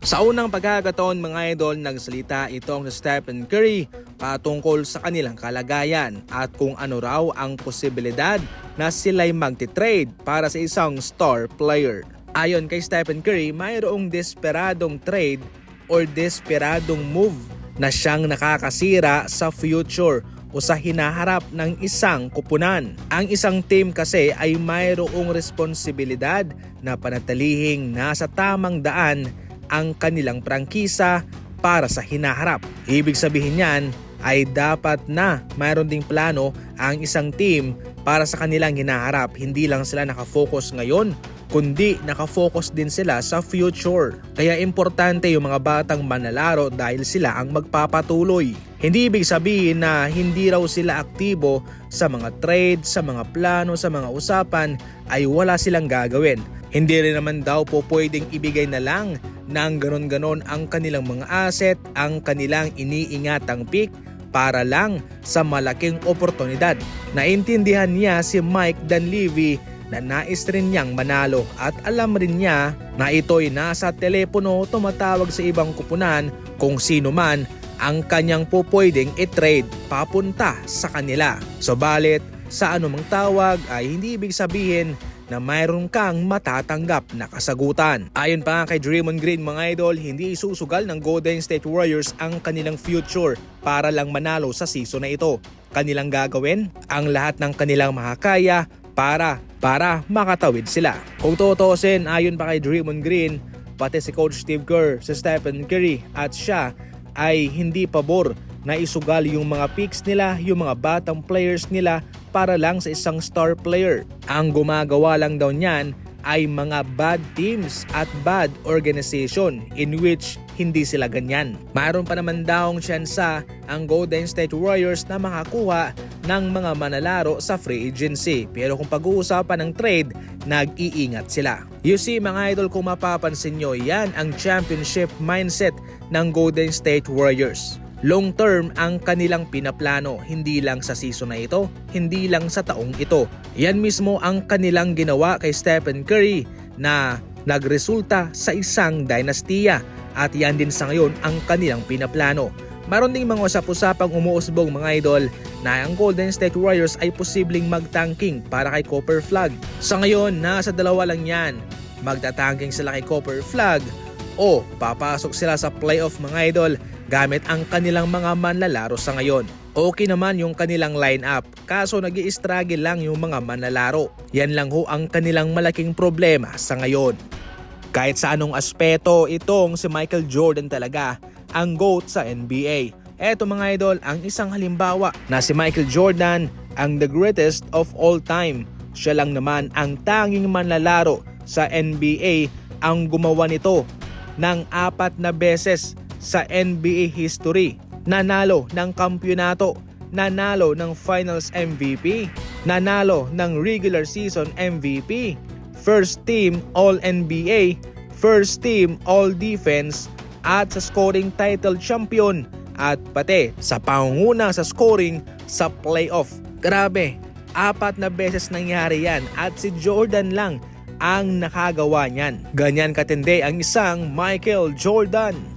Sa unang pagkakataon mga idol, nagsalita itong si Stephen Curry patungkol sa kanilang kalagayan at kung ano raw ang posibilidad na sila'y magti-trade para sa isang star player. Ayon kay Stephen Curry, mayroong desperadong trade or desperadong move na siyang nakakasira sa future o sa hinaharap ng isang kupunan. Ang isang team kasi ay mayroong responsibilidad na panatilihing nasa tamang daan ang kanilang prangkisa para sa hinaharap. Ibig sabihin niyan ay dapat na mayroon ding plano ang isang team para sa kanilang hinaharap. Hindi lang sila nakafocus ngayon, kundi nakafocus din sila sa future. Kaya importante yung mga batang manlalaro dahil sila ang magpapatuloy. Hindi ibig sabihin na hindi raw sila aktibo sa mga trade, sa mga plano, sa mga usapan ay wala silang gagawin. Hindi rin naman daw po pwedeng ibigay na lang ng ganon-ganon ang kanilang mga asset, ang kanilang iniingatang pick para lang sa malaking oportunidad. Naintindihan niya si Mike Dunleavy na nais rin niyang manalo at alam rin niya na ito'y nasa telepono tumatawag sa ibang kupunan kung sino man ang kanyang pupwedeng i-trade papunta sa kanila. Subalit sa anumang tawag ay hindi ibig sabihin na mayroon kang matatanggap na kasagutan. Ayon pa kay Draymond Green mga idol, hindi isusugal ng Golden State Warriors ang kanilang future para lang manalo sa season na ito. Kanilang gagawin ang lahat ng kanilang makakaya para makatawid sila. Kung tutuusin, ayon pa kay Draymond Green, pati si Coach Steve Kerr, si Stephen Curry at siya ay hindi pabor na isugal yung mga picks nila, yung mga batang players nila para lang sa isang star player. Ang gumagawa lang daw niyan ay mga bad teams at bad organization in which hindi sila ganyan. Mayroon pa naman daw tsansa ang Golden State Warriors na makakuha ng mga manlalaro sa free agency. Pero kung pag-uusapan ng trade, nag-iingat sila. You see mga idol, kung mapapansin nyo, yan ang championship mindset ng Golden State Warriors. Long term ang kanilang pinaplano, hindi lang sa season na ito, hindi lang sa taong ito. Yan mismo ang kanilang ginawa kay Stephen Curry na nagresulta sa isang dinastiya at yan din sa ngayon ang kanilang pinaplano. Maroon ding mga usap-usapang umuusbong mga idol na ang Golden State Warriors ay posibleng magtanking para kay Copper Flag. Sa ngayon, nasa dalawa lang yan. Magtatanking sila kay Copper Flag o papasok sila sa playoff mga idol gamit ang kanilang mga manlalaro sa ngayon. Okay naman yung kanilang lineup, kaso nag-i-struggle lang yung mga manlalaro. Yan lang ho ang kanilang malaking problema sa ngayon. Kahit sa anong aspeto, itong si Michael Jordan talaga ang GOAT sa NBA. Eto mga idol, ang isang halimbawa na si Michael Jordan ang the greatest of all time. Siya lang naman ang tanging manlalaro sa NBA ang gumawa nito ng 4 na beses sa NBA history. Nanalo ng kampyonato, nanalo ng Finals MVP, nanalo ng regular season MVP, first team All-NBA, first team All-Defense at sa scoring title champion at pati sa pangunguna sa scoring sa playoff. Grabe, 4 na beses nangyari yan at si Jordan lang ang nakagawa niyan. Ganyan katindi ang isang Michael Jordan.